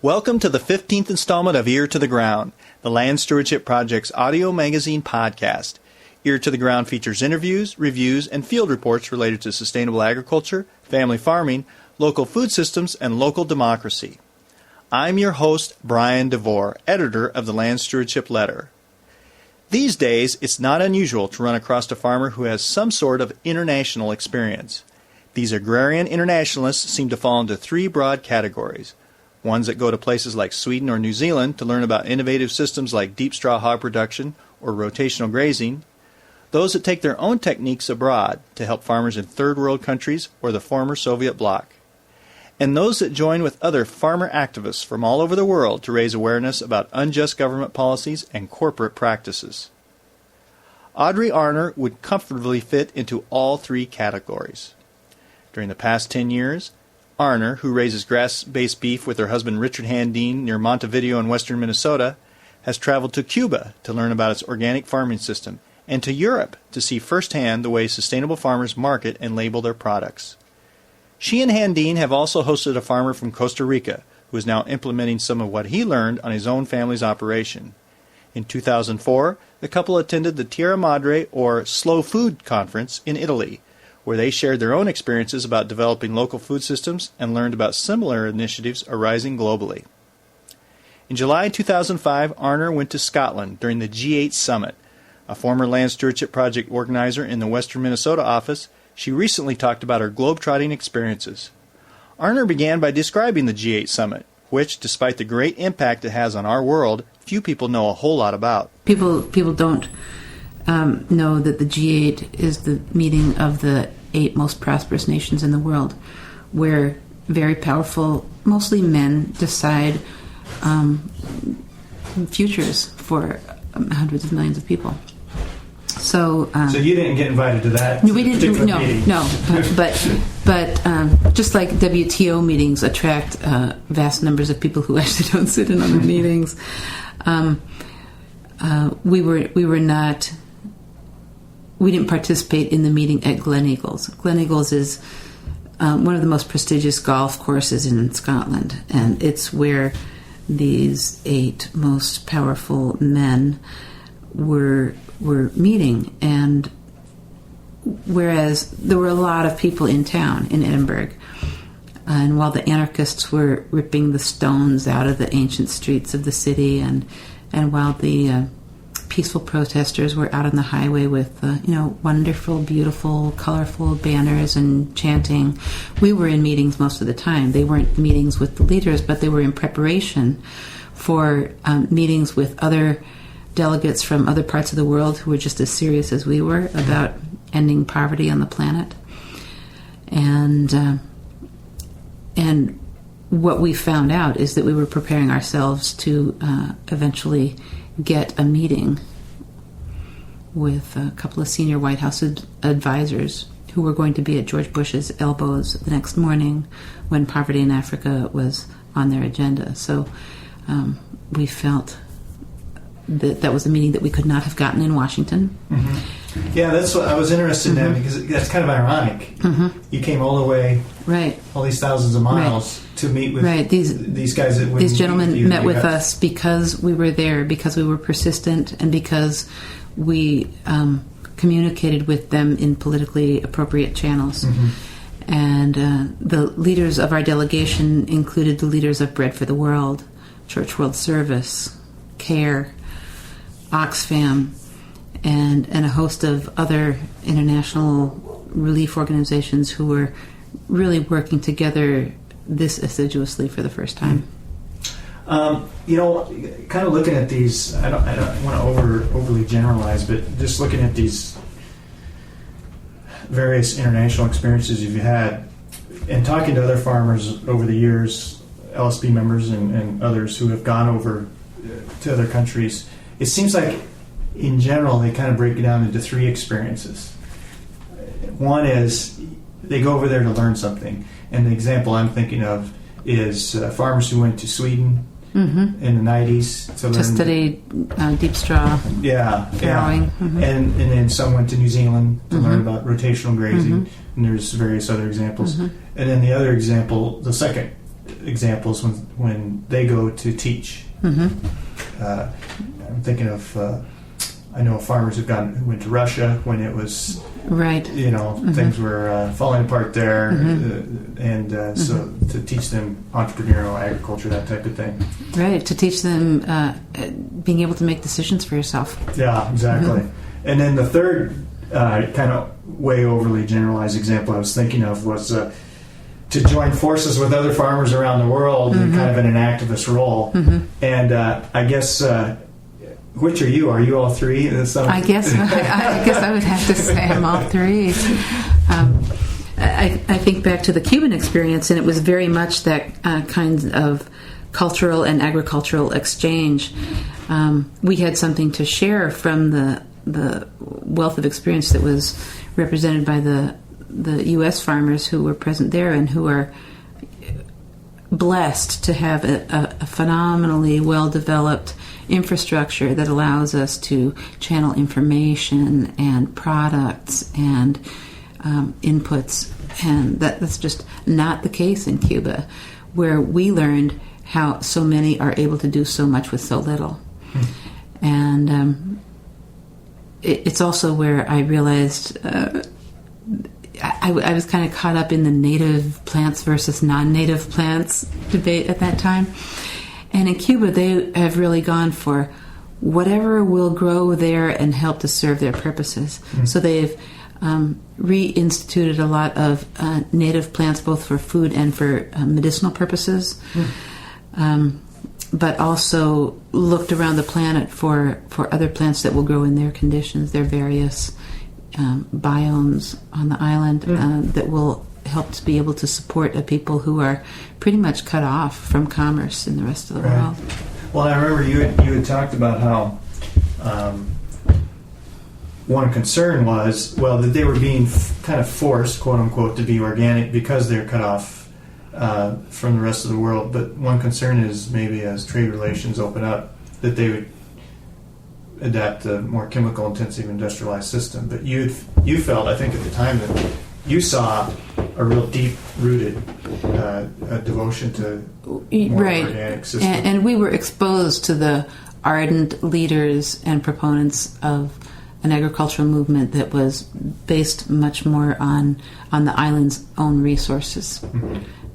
Welcome to the 15th installment of Ear to the Ground, the Land Stewardship Project's audio magazine podcast. Ear to the Ground features interviews, reviews, and field reports related to sustainable agriculture, family farming, local food systems, and local democracy. I'm your host, Brian DeVore, editor of the Land Stewardship Letter. These days, it's not unusual to run across a farmer who has some sort of international experience. These agrarian internationalists seem to fall into three broad categories. Ones that go to places like Sweden or New Zealand to learn about innovative systems like deep straw hog production or rotational grazing. Those that take their own techniques abroad to help farmers in third world countries or the former Soviet bloc. And those that join with other farmer activists from all over the world to raise awareness about unjust government policies and corporate practices. Audrey Arner would comfortably fit into all three categories. During the past 10 years, Arner, who raises grass-based beef with her husband Richard Handeen near Montevideo in western Minnesota, has traveled to Cuba to learn about its organic farming system, and to Europe to see firsthand the way sustainable farmers market and label their products. She and Handeen have also hosted a farmer from Costa Rica, who is now implementing some of what he learned on his own family's operation. In 2004, the couple attended the Tierra Madre, or Slow Food Conference, in Italy, where they shared their own experiences about developing local food systems and learned about similar initiatives arising globally. In July 2005, Arner went to Scotland during the G8 Summit. A former Land Stewardship Project organizer in the Western Minnesota office, she recently talked about her globe-trotting experiences. Arner began by describing the G8 Summit, which, despite the great impact it has on our world, few people know a whole lot about. People don't know that the G8 is the meeting of the 8 most prosperous nations in the world, where very powerful, mostly men, decide futures for hundreds of millions of people. So you didn't get invited to that? No, we didn't. No. But just like WTO meetings attract vast numbers of people who actually don't sit in on the meetings, we didn't participate in the meeting at Glen Eagles. Glen Eagles is one of the most prestigious golf courses in Scotland, and it's where these 8 most powerful men were meeting. And whereas there were a lot of people in town in Edinburgh, and while the anarchists were ripping the stones out of the ancient streets of the city, and while the peaceful protesters were out on the highway with, wonderful, beautiful, colorful banners and chanting. We were in meetings most of the time. They weren't meetings with the leaders, but they were in preparation for meetings with other delegates from other parts of the world who were just as serious as we were about ending poverty on the planet. And what we found out is that we were preparing ourselves to eventually get a meeting with a couple of senior White House advisors who were going to be at George Bush's elbows the next morning when poverty in Africa was on their agenda. So we felt that was a meeting that we could not have gotten in Washington. Mm-hmm. Yeah, that's what I was interested in, because that's kind of ironic. Mm-hmm. You came all the way, all these thousands of miles to meet with these guys. These gentlemen met with us because we were there, because we were persistent, and because we communicated with them in politically appropriate channels. Mm-hmm. And the leaders of our delegation included the leaders of Bread for the World, Church World Service, CARE, Oxfam, and a host of other international relief organizations who were really working together this assiduously for the first time. Kind of looking at these, I don't want to overly generalize, but just looking at these various international experiences you've had, and talking to other farmers over the years, LSB members and others who have gone over to other countries, it seems like in general they kind of break it down into 3 experiences. One is they go over there to learn something, and the example I'm thinking of is farmers who went to Sweden in the 90s to study deep straw farrowing. Mm-hmm. And then some went to New Zealand to learn about rotational grazing, and there's various other examples. And then the other example, the second examples when they go to teach. I'm thinking of I know farmers who went to Russia when it was right. Things were falling apart there, and so to teach them entrepreneurial agriculture, that type of thing. Right, to teach them being able to make decisions for yourself. Yeah, exactly. And then the third kind of way overly generalized example I was thinking of was to join forces with other farmers around the world, kind of in an activist role. And I guess. Which are you? Are you all three? I guess I would have to say I'm all three. I think back to the Cuban experience, and it was very much that kind of cultural and agricultural exchange. We had something to share from the wealth of experience that was represented by the U.S. farmers who were present there and who are blessed to have a phenomenally well-developed infrastructure that allows us to channel information and products and inputs, and that's just not the case in Cuba, where we learned how so many are able to do so much with so little. And it's also where I realized I was kind of caught up in the native plants versus non-native plants debate at that time. And in Cuba, they have really gone for whatever will grow there and help to serve their purposes. So they've reinstituted a lot of native plants, both for food and for medicinal purposes, but also looked around the planet for other plants that will grow in their conditions, their various biomes on the island that will help to be able to support a people who are pretty much cut off from commerce in the rest of the world. Well, I remember you had talked about how one concern was, well, that they were being kind of forced, quote unquote, to be organic because they're cut off from the rest of the world. But one concern is maybe as trade relations open up, that they would adapt a more chemical-intensive industrialized system. But you felt, I think at the time, that you saw a real deep-rooted devotion to more organic system. And we were exposed to the ardent leaders and proponents of an agricultural movement that was based much more on the island's own resources,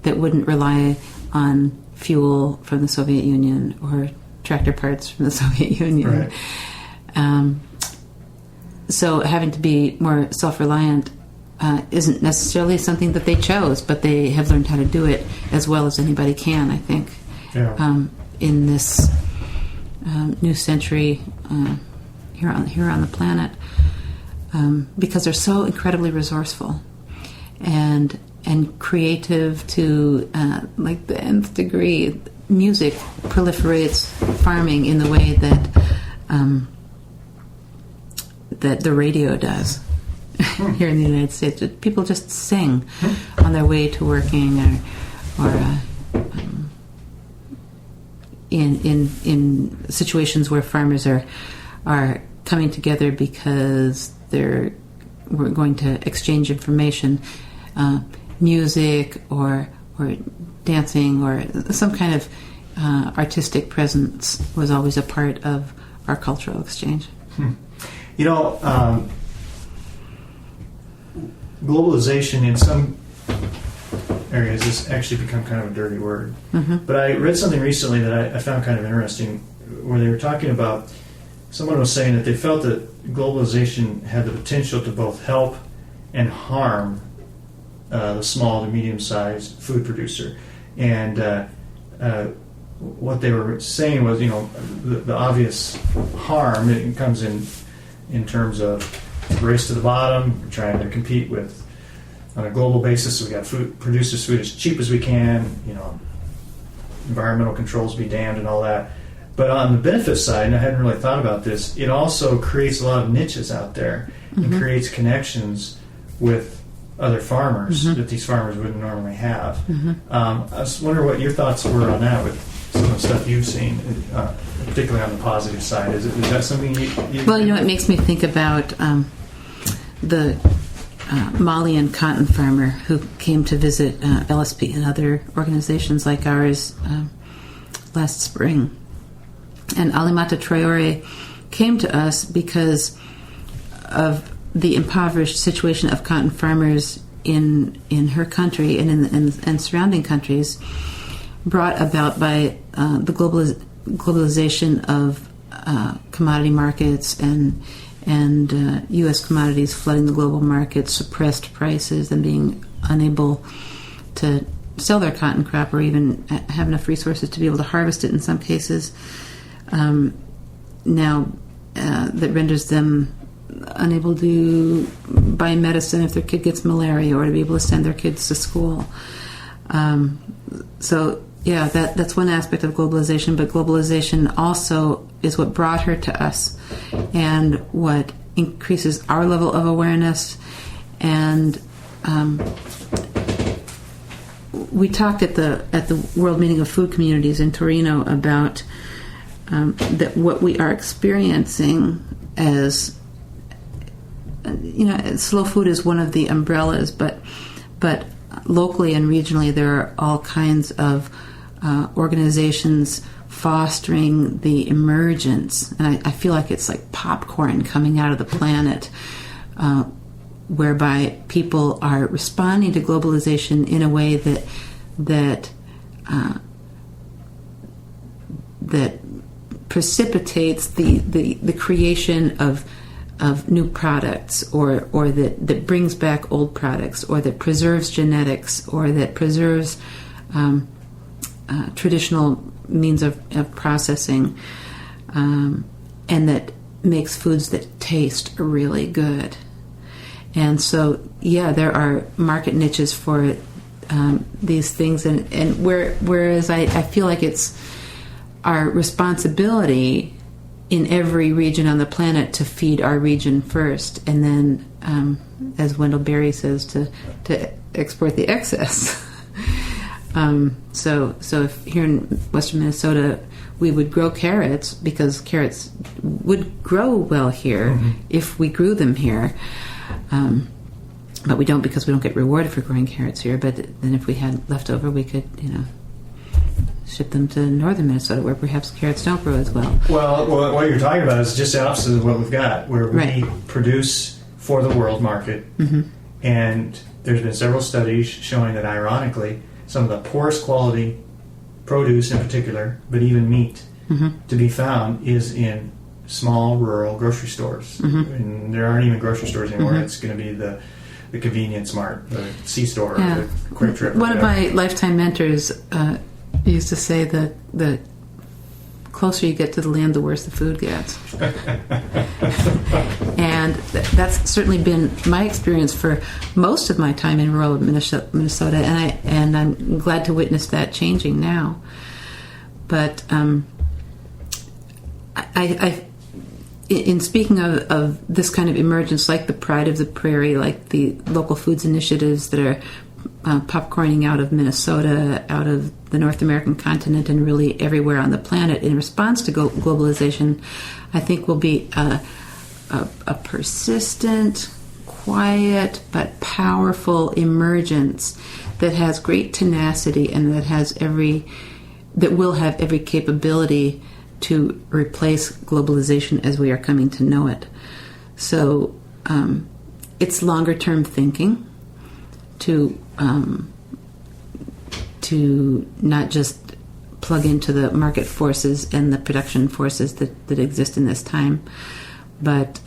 that wouldn't rely on fuel from the Soviet Union or tractor parts from the Soviet Union. So having to be more self-reliant isn't necessarily something that they chose, but they have learned how to do it as well as anybody can, I think, in this new century here on the planet, because they're so incredibly resourceful and creative to like the nth degree. Music proliferates farming in the way that that the radio does. Here in the United States, people just sing on their way to working, or in situations where farmers are coming together because we're going to exchange information, music or dancing or some kind of artistic presence was always a part of our cultural exchange. Globalization in some areas has actually become kind of a dirty word. But I read something recently that I found kind of interesting, where they were talking about, someone was saying that they felt that globalization had the potential to both help and harm the small to medium-sized food producer. And what they were saying was, the obvious harm, it comes in terms of race to the bottom. We're trying to compete with, on a global basis, we got producers food as cheap as we can, environmental controls be damned and all that. But on the benefit side, and I hadn't really thought about this, it also creates a lot of niches out there and creates connections with other farmers that these farmers wouldn't normally have. I was wondering what your thoughts were on that with some of the stuff you've seen, particularly on the positive side. Is that something you Well, it makes me think about the Malian cotton farmer who came to visit LSP and other organizations like ours last spring. And Alimata Traore came to us because of the impoverished situation of cotton farmers in her country and in surrounding countries, brought about by the globalization of commodity markets and U.S. commodities flooding the global market, suppressed prices, and being unable to sell their cotton crop or even have enough resources to be able to harvest it in some cases. Now that renders them unable to buy medicine if their kid gets malaria or to be able to send their kids to school. So yeah, that's one aspect of globalization, but globalization also is what brought her to us and what increases our level of awareness. And we talked at the World Meeting of Food Communities in Torino about that what we are experiencing as, slow food is one of the umbrellas, but locally and regionally there are all kinds of organizations fostering the emergence, and I feel like it's like popcorn coming out of the planet, whereby people are responding to globalization in a way that precipitates the creation of new products, or that brings back old products, or that preserves genetics, or that preserves traditional means of processing, and that makes foods that taste really good. And so, yeah, there are market niches for these things, and whereas I feel like it's our responsibility in every region on the planet to feed our region first, and then, as Wendell Berry says, to export the excess. So if here in western Minnesota we would grow carrots, because carrots would grow well here if we grew them here, but we don't, because we don't get rewarded for growing carrots here. But then if we had leftover, we could, ship them to northern Minnesota, where perhaps carrots don't grow as well. Well, what you're talking about is just the opposite of what we've got, where we produce for the world market, and there's been several studies showing that, ironically, some of the poorest quality produce in particular, but even meat, to be found is in small rural grocery stores. And there aren't even grocery stores anymore. It's going to be the convenience mart, the C-store, the Quick Trip. One of my lifetime mentors used to say that the closer you get to the land, the worse the food gets. And that's certainly been my experience for most of my time in rural Minnesota, and I'm glad to witness that changing now. But I in speaking of this kind of emergence, like the Pride of the Prairie, like the local foods initiatives that are popcorning out of Minnesota, out of the North American continent, and really everywhere on the planet in response to globalization, I think will be a persistent, quiet, but powerful emergence that has great tenacity and that will have every capability to replace globalization as we are coming to know it. So it's longer term thinking to not just plug into the market forces and the production forces that exist in this time, but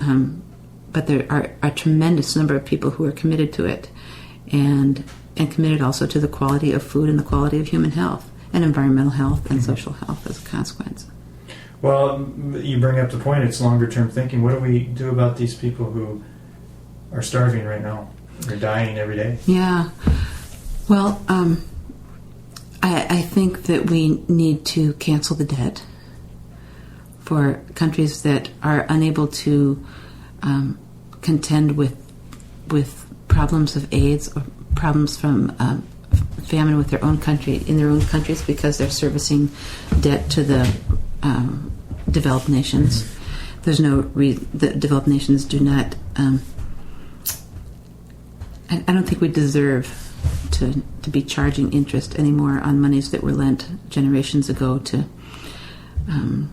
there are a tremendous number of people who are committed to it, and committed also to the quality of food and the quality of human health and environmental health and social health as a consequence. Well, you bring up the point, it's longer term thinking. What do we do about these people who are starving right now? They're dying every day. Yeah. Well, I think that we need to cancel the debt for countries that are unable to contend with problems of AIDS or problems from famine in their own countries, because they're servicing debt to the developed nations. There's the developed nations do not I don't think we deserve to be charging interest anymore on monies that were lent generations ago to, and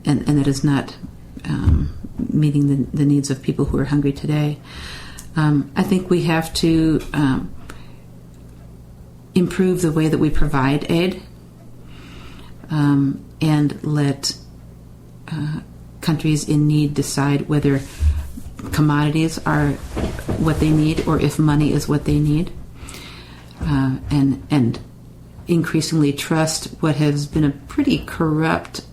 that is not meeting the needs of people who are hungry today. I think we have to improve the way that we provide aid, and let countries in need decide whether commodities are what they need or if money is what they need, and increasingly trust what has been a pretty corrupt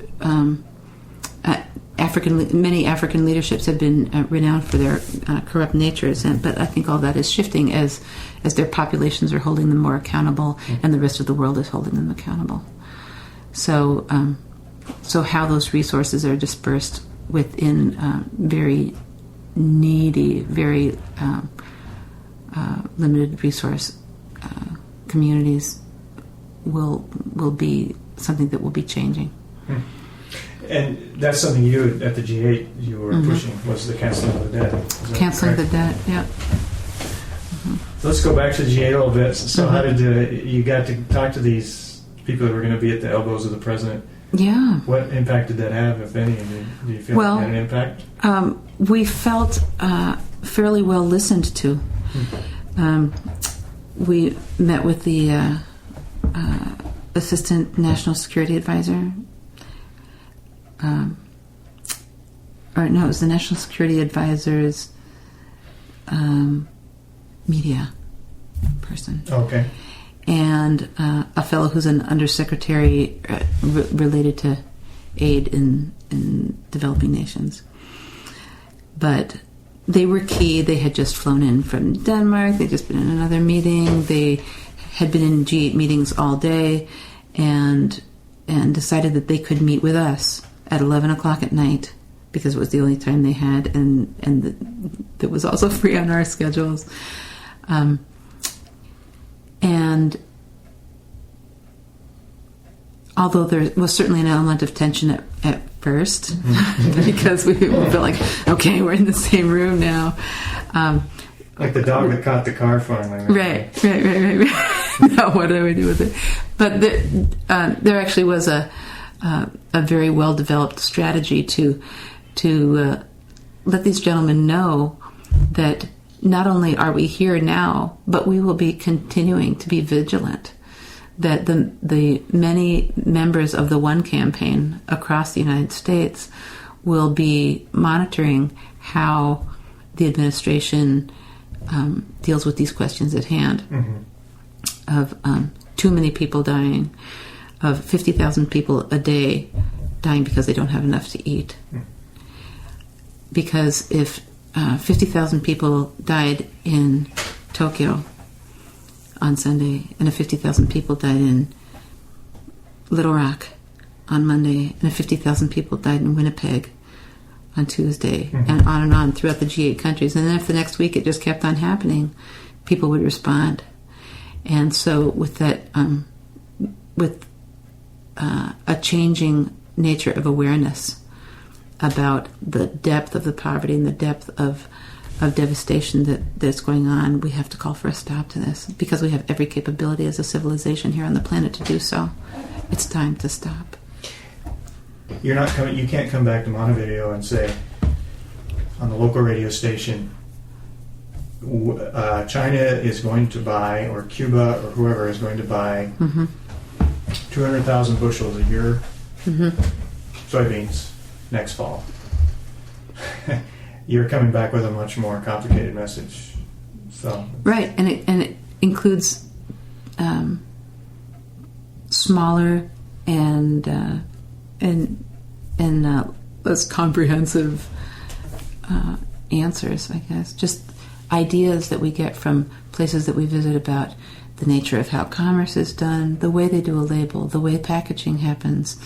many African leaderships have been renowned for their corrupt natures, but I think all that is shifting as their populations are holding them more accountable, and the rest of the world is holding them accountable. So how those resources are dispersed within very needy, very limited resource communities will be something that will be changing. And that's something you at the G8 you were pushing, was the canceling of the debt. Canceling the debt, yeah. Let's go back to the G8 a little bit. So how did you got to talk to these people that were going to be at the elbows of the president? Yeah. What impact did that have, if any? Do you feel it had an impact? We felt fairly well listened to. We met with the Assistant National Security Advisor. It was the National Security Advisor's media person. Okay. And a fellow who's an undersecretary related to aid in developing nations. But they were key. They had just flown in from Denmark. They'd just been in another meeting. They had been in G8 meetings all day and decided that they could meet with us at 11 o'clock at night because it was the only time they had, and that was also free on our schedules. And although there was certainly an element of tension at first, because we felt like, okay, we're in the same room now. Like the dog that caught the car finally. Right. Now what do we do with it? But there actually was a very well-developed strategy to let these gentlemen know that not only are we here now, but we will be continuing to be vigilant. That the many members of the One campaign across the United States will be monitoring how the administration deals with these questions at hand, of too many people dying, of 50,000 people a day dying because they don't have enough to eat. Because if 50,000 people died in Tokyo on Sunday, and if 50,000 people died in Little Rock on Monday, and if 50,000 people died in Winnipeg on Tuesday, and on throughout the G8 countries, and then if the next week it just kept on happening, people would respond. And so with that, with a changing nature of awareness about the depth of the poverty and the depth of devastation that's going on, we have to call for a stop to this, because we have every capability as a civilization here on the planet to do so. It's time to stop. You can't come back to Montevideo and say on the local radio station, China is going to buy, or Cuba or whoever is going to buy 200,000 bushels a year soybeans next fall. You're coming back with a much more complicated message. So right, and it includes smaller and less comprehensive answers, I guess. Just ideas that we get from places that we visit about the nature of how commerce is done, the way they do a label, the way packaging happens,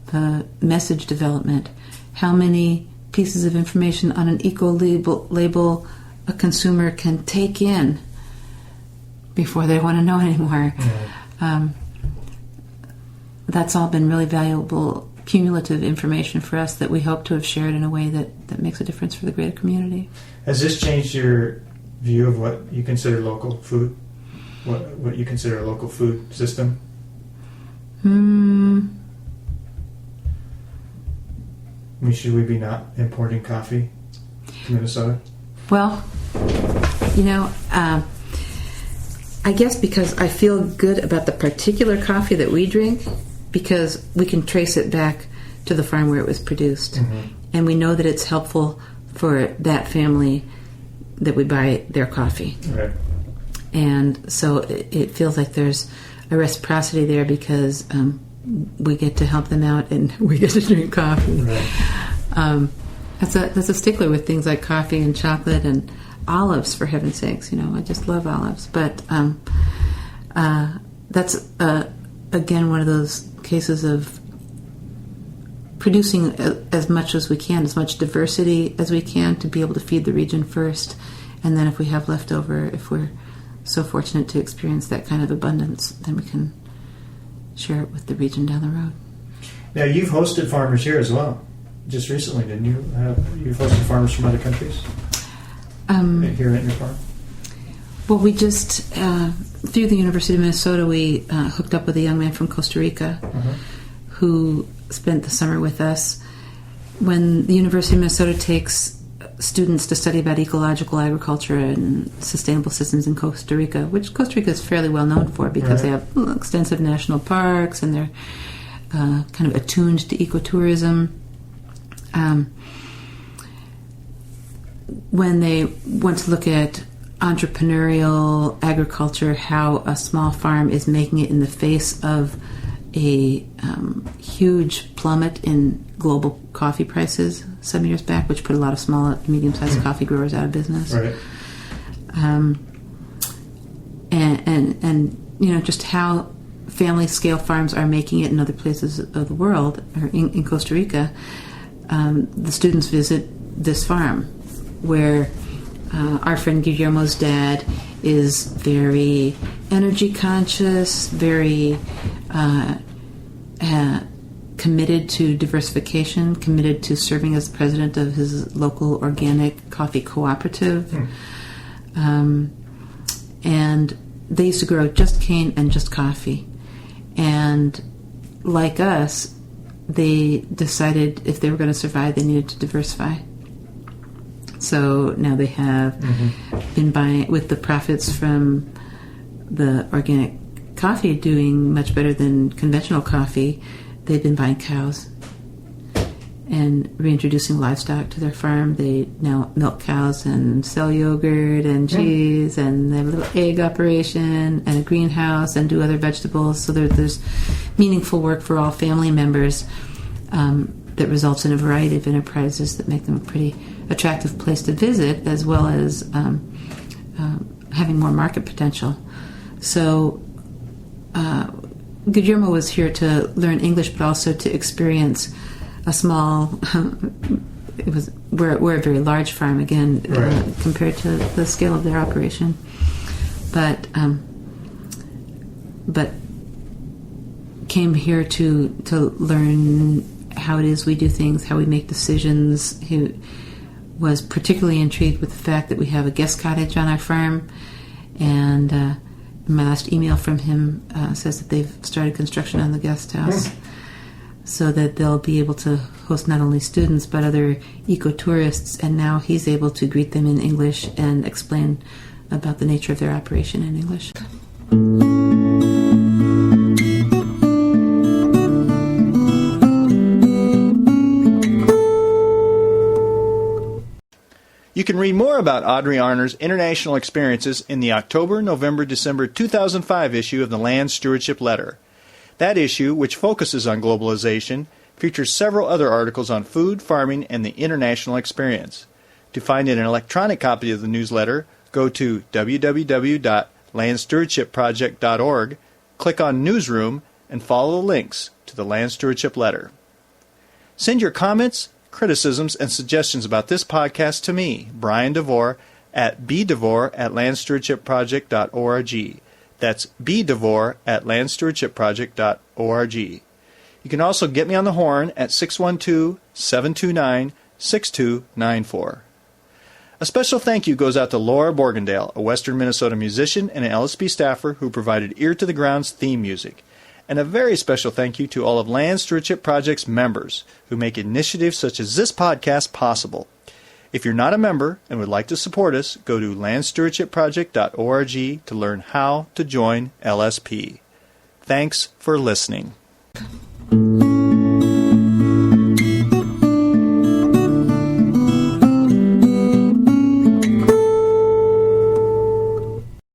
the message development, how many pieces of information on an eco-label a consumer can take in before they want to know anymore. That's all been really valuable cumulative information for us that we hope to have shared in a way that makes a difference for the greater community. Has this changed your view of what you consider local food? What you consider a local food system? I mean, should we be not importing coffee to Minnesota? Well, I guess because I feel good about the particular coffee that we drink, because we can trace it back to the farm where it was produced. Mm-hmm. And we know that it's helpful for that family that we buy their coffee. Right. And so it feels like there's a reciprocity there, because we get to help them out and we get to drink coffee. Right. That's a stickler with things like coffee and chocolate and olives, for heaven's sakes. I just love olives. But that's again one of those cases of producing as much as we can, as much diversity as we can, to be able to feed the region first, and then if we have leftover, if we're so fortunate to experience that kind of abundance, then we can share it with the region down the road. Now, you've hosted farmers here as well, just recently, didn't you? You've hosted farmers from other countries here at your farm? Well, we just, through the University of Minnesota, we hooked up with a young man from Costa Rica who spent the summer with us. When the University of Minnesota takes students to study about ecological agriculture and sustainable systems in Costa Rica, which Costa Rica is fairly well known for because they have extensive national parks and they're kind of attuned to ecotourism. When they want to look at entrepreneurial agriculture, how a small farm is making it in the face of a huge plummet in global coffee prices some years back, which put a lot of small and medium-sized coffee growers out of business. Right. And just how family-scale farms are making it in other places of the world, or in Costa Rica. The students visit this farm where our friend Guillermo's dad is very energy conscious, very committed to diversification, committed to serving as the president of his local organic coffee cooperative. And they used to grow just cane and just coffee. And like us, they decided if they were going to survive, they needed to diversify. So now they have been buying, with the profits from the organic coffee doing much better than conventional coffee, they've been buying cows and reintroducing livestock to their farm. They now milk cows and sell yogurt and cheese, and they have a little egg operation and a greenhouse and do other vegetables. So there's meaningful work for all family members that results in a variety of enterprises that make them a pretty attractive place to visit, as well as having more market potential. So Guillermo was here to learn English, but also to experience a small. We're a very large farm again, compared to the scale of their operation, but came here to learn how it is we do things, how we make decisions. He was particularly intrigued with the fact that we have a guest cottage on our farm, and my last email from him says that they've started construction on the guest house so that they'll be able to host not only students but other eco-tourists, and now he's able to greet them in English and explain about the nature of their operation in English. You can read more about Audrey Arner's international experiences in the October, November, December 2005 issue of the Land Stewardship Letter. That issue, which focuses on globalization, features several other articles on food, farming, and the international experience. To find an electronic copy of the newsletter, go to www.landstewardshipproject.org, click on Newsroom, and follow the links to the Land Stewardship Letter. Send your comments, criticisms, and suggestions about this podcast to me, Brian DeVore, at bdevore@landstewardshipproject.org. That's bdevore@landstewardshipproject.org. You can also get me on the horn at 612-729-6294. A special thank you goes out to Laura Borgendale, a Western Minnesota musician and an LSP staffer who provided Ear to the Ground's theme music. And a very special thank you to all of Land Stewardship Project's members who make initiatives such as this podcast possible. If you're not a member and would like to support us, go to landstewardshipproject.org to learn how to join LSP. Thanks for listening.